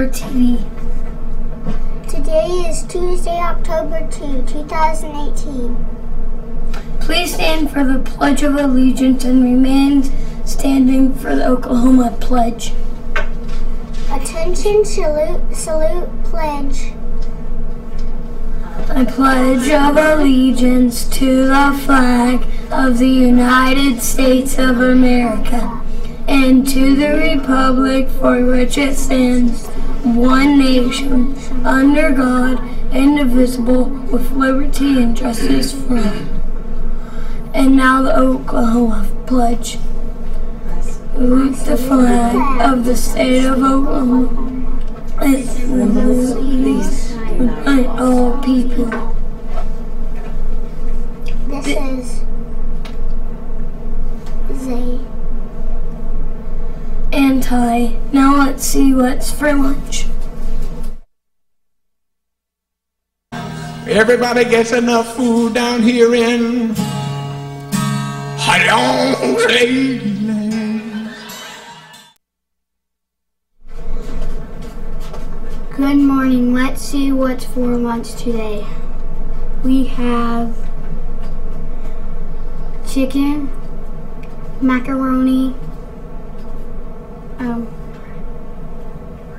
Hubbard TV. Today is Tuesday, October 2, 2018. Please stand for the Pledge of Allegiance and remain standing for the Oklahoma Pledge. Attention, salute, pledge. I pledge of allegiance to the flag of the United States of America and to the republic for which it stands, one nation, under God, indivisible, with liberty and justice for all. And now the Oklahoma Pledge. With the flag of the state of Oklahoma and unite all people. This is Zay. And Ty. Now let's see what's for lunch. Everybody gets enough food down here in Lady. Good morning. Let's see what's for lunch today. We have chicken, macaroni,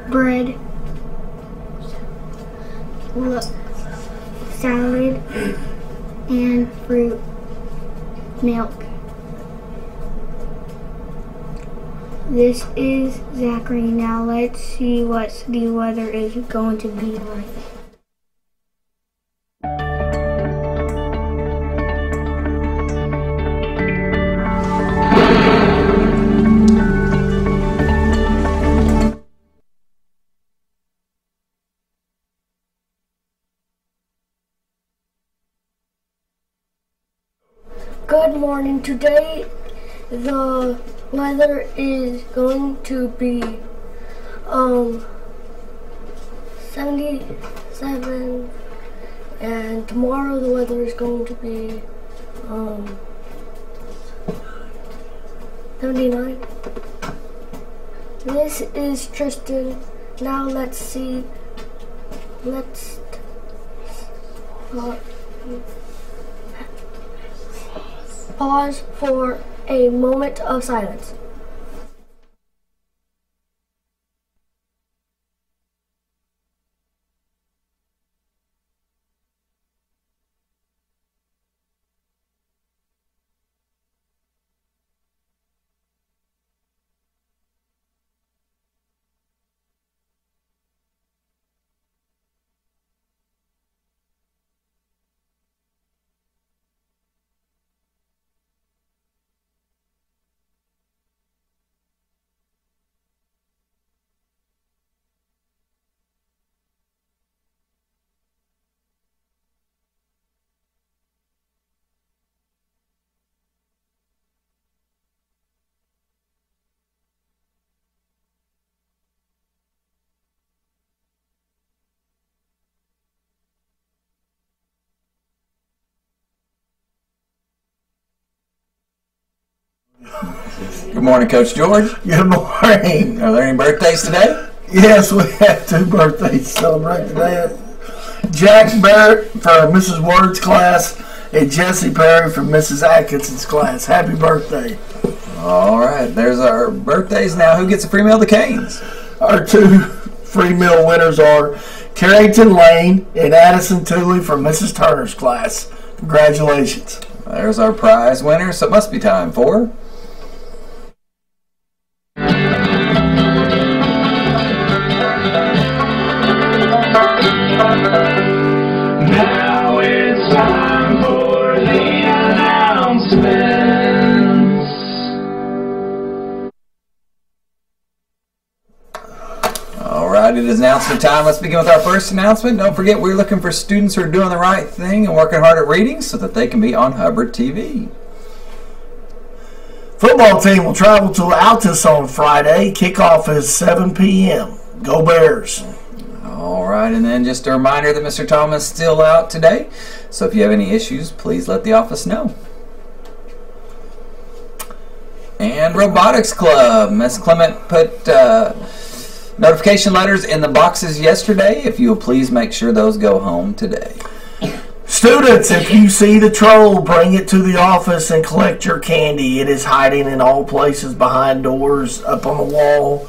bread, salad, and fruit, milk. This is Zachary. Now let's see what the weather is going to be like. Good morning. Today the weather is going to be 77, and tomorrow the weather is going to be 79. This is Tristan. Now let's see. Let's pause for a moment of silence. Good morning, Coach George. Good morning. Are there any birthdays today? Yes, we have 2 birthdays to celebrate today. Jack Barrett from Mrs. Ward's class and Jesse Perry from Mrs. Atkinson's class. Happy birthday. All right, there's our birthdays. Now, who gets a free meal to Canes? Our 2 free meal winners are Carrington Lane and Addison Tooley from Mrs. Turner's class. Congratulations. There's our prize winner, so it must be time for... Now it's time for the announcements. All right, it is announcement time. Let's begin with our first announcement. Don't forget, we're looking for students who are doing the right thing and working hard at reading so that they can be on Hubbard TV. Football team will travel to Altus on Friday. Kickoff is 7 p.m. Go Bears. All right, and then just a reminder that Mr. Thomas is still out today. So if you have any issues, please let the office know. And Robotics Club. Miss Clement put Notification letters in the boxes yesterday. If you will please make sure those go home today. Students, if you see the troll, bring it to the office and collect your candy. It is hiding in all places, behind doors, up on the wall.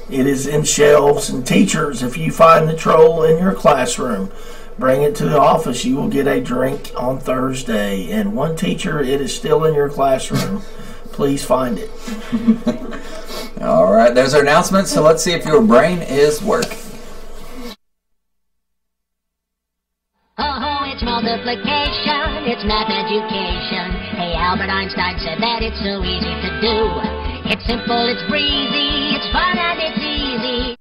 It is in shelves. And teachers, if you find the troll in your classroom, bring it to the office. You will get a drink on Thursday. And one teacher, it is still in your classroom. Please find it. All right, there's our announcement. So let's see if your brain is working. Oh, it's multiplication, it's math education. Hey, Albert Einstein said that it's so easy to do. It's simple, it's breezy, it's fun and it's easy.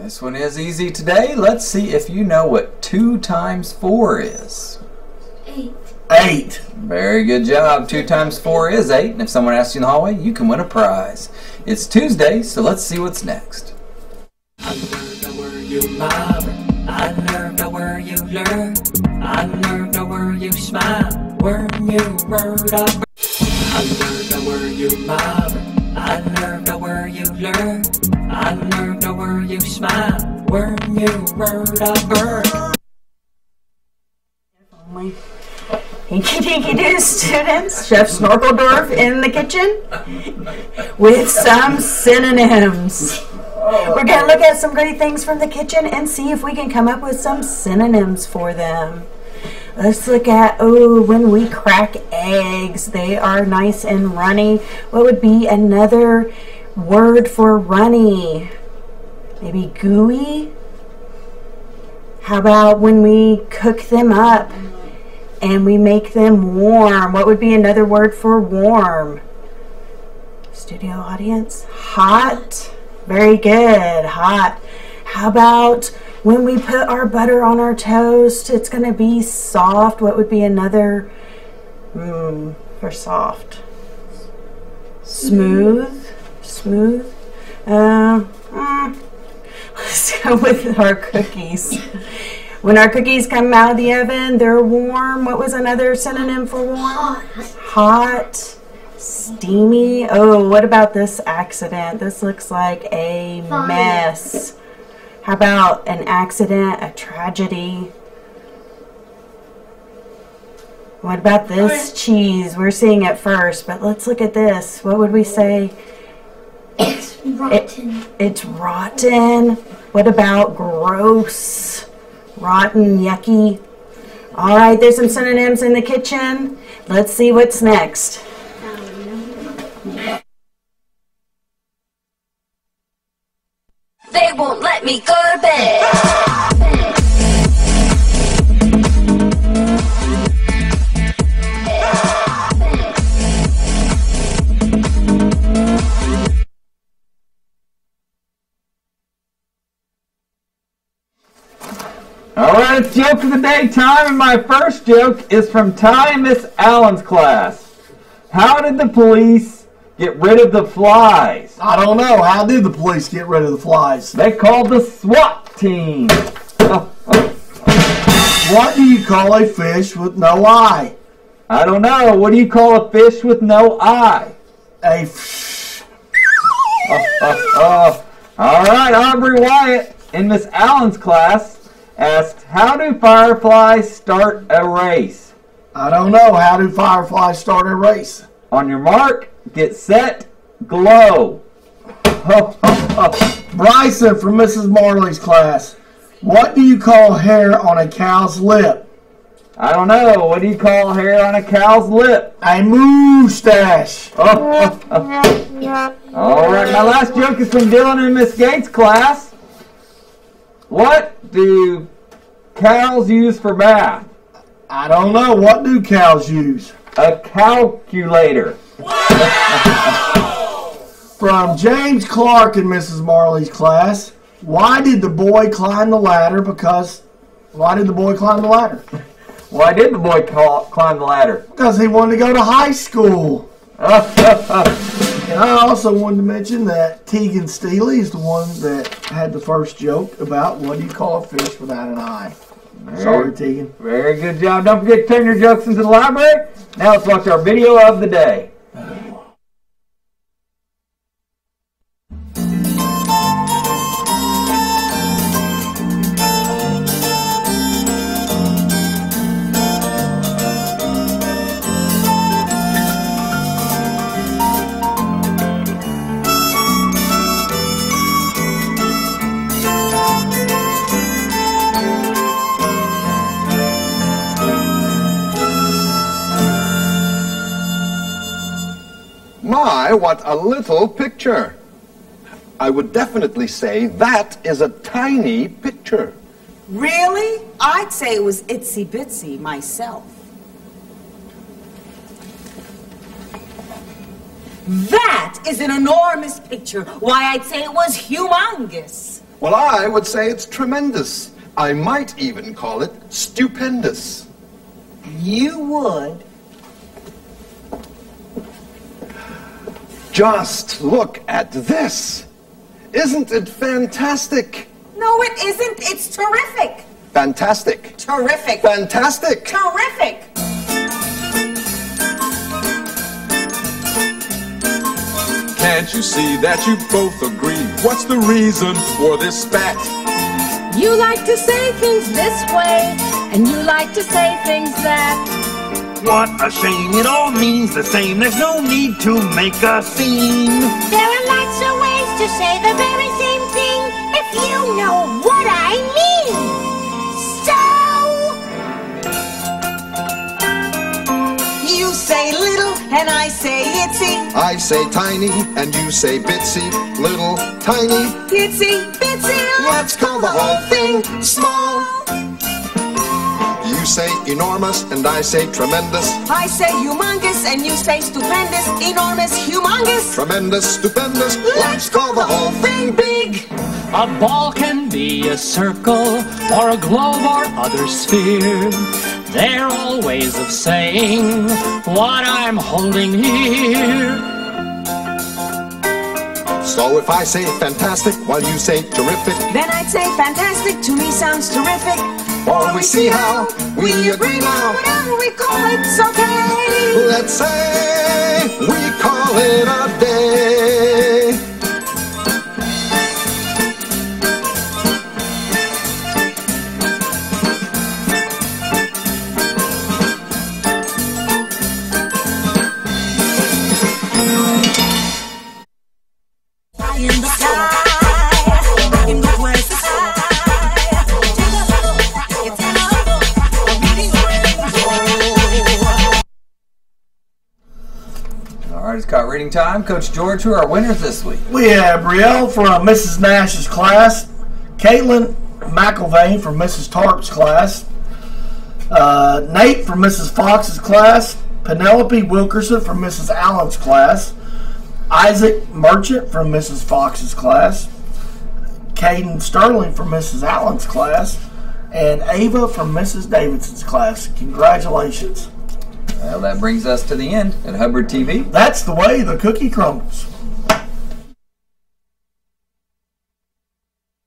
This one is easy today. Let's see if you know what 2 times 4 is. 8. Very good job. 2 times 4 is 8. And if someone asks you in the hallway, you can win a prize. It's Tuesday, so let's see what's next. I learned the word you love. I learned the word you learn. I learned the word you smile. When you word up. I learned the word you love. I learned the word you learn. I learned the word you smile. When you word up bird. Hinky Dinky Doo students, Chef Snorkeldorf in the kitchen with some synonyms. We're going to look at some great things from the kitchen and see if we can come up with some synonyms for them. Let's look at, when we crack eggs, they are nice and runny. What would be another word for runny? Maybe gooey? How about when we cook them up and we make them warm? What would be another word for warm? Studio audience? Hot? Very good, hot. How about when we put our butter on our toast, it's going to be soft? What would be another for soft? Smooth? Smooth? Let's go with our cookies. When our cookies come out of the oven, they're warm. What was another synonym for warm? Hot. Steamy. Oh, what about this accident? This looks like a mess. How about an accident, a tragedy? What about this cheese? We're seeing it first, but let's look at this. What would we say? It's rotten. It's rotten. What about gross? Rotten, yucky. All right, there's some synonyms in the kitchen. Let's see what's next. They won't let me go to bed. Alright, it's joke of the day time, and my first joke is from Ty and Miss Allen's class. How did the police get rid of the flies? I don't know. How did the police get rid of the flies? They called the SWAT team. What do you call a fish with no eye? I don't know. What do you call a fish with no eye? A fish. Alright, Aubrey Wyatt in Miss Allen's class asked, how do fireflies start a race? I don't know. How do fireflies start a race? On your mark, get set, glow. Bryson from Mrs. Marley's class. What do you call hair on a cow's lip? I don't know. What do you call hair on a cow's lip? A moustache. Alright, my last joke is from Dylan and Miss Gates' class. What do cows use for math? I don't know. What do cows use? A calculator. From James Clark in Mrs. Marley's class. Why did the boy climb the ladder? Why did the boy climb the ladder? Why did the boy climb the ladder? Because he wanted to go to high school. And I also wanted to mention that Tegan Steely is the one that had the first joke about what do you call a fish without an eye. Sorry, Tegan. Very good job. Don't forget to turn your jokes into the library. Now let's watch our video of the day. what a little picture. I would definitely say that is a tiny picture. Really? I'd say it was itsy bitsy myself. That is an enormous picture. Why, I'd say it was humongous. Well, I would say it's tremendous. I might even call it stupendous. You would? Just look at this. Isn't it fantastic? No, it isn't. It's terrific. Fantastic. Terrific. Fantastic. Terrific. Can't you see that you both agree? What's the reason for this spat? You like to say things this way, and you like to say things that. What a shame, it all means the same. There's no need to make a scene. There are lots of ways to say the very same thing, if you know what I mean. So you say little, and I say itsy. I say tiny, and you say bitsy. Little, tiny, itsy, bitsy. Let's call the whole thing small. You say enormous, and I say tremendous. I say humongous, and you say stupendous. Enormous, humongous. Tremendous, stupendous. Let's call the whole thing big. A ball can be a circle, or a globe, or other sphere. They're all ways of saying what I'm holding here. So if I say fantastic while you say terrific, then I'd say fantastic. To me sounds terrific. Or we see how we agree now. Whatever we call it's okay. Let's say we call it a day. In the sky, in the west. All right, it's caught reading time. Coach George, who are our winners this week? We have Brielle from Mrs. Nash's class, Caitlin McIlvain from Mrs. Tarp's class, Nate from Mrs. Fox's class, Penelope Wilkerson from Mrs. Allen's class, Isaac Merchant from Mrs. Fox's class, Caden Sterling from Mrs. Allen's class, and Ava from Mrs. Davidson's class. Congratulations. Well, that brings us to the end at Hubbard TV. That's the way the cookie crumbles.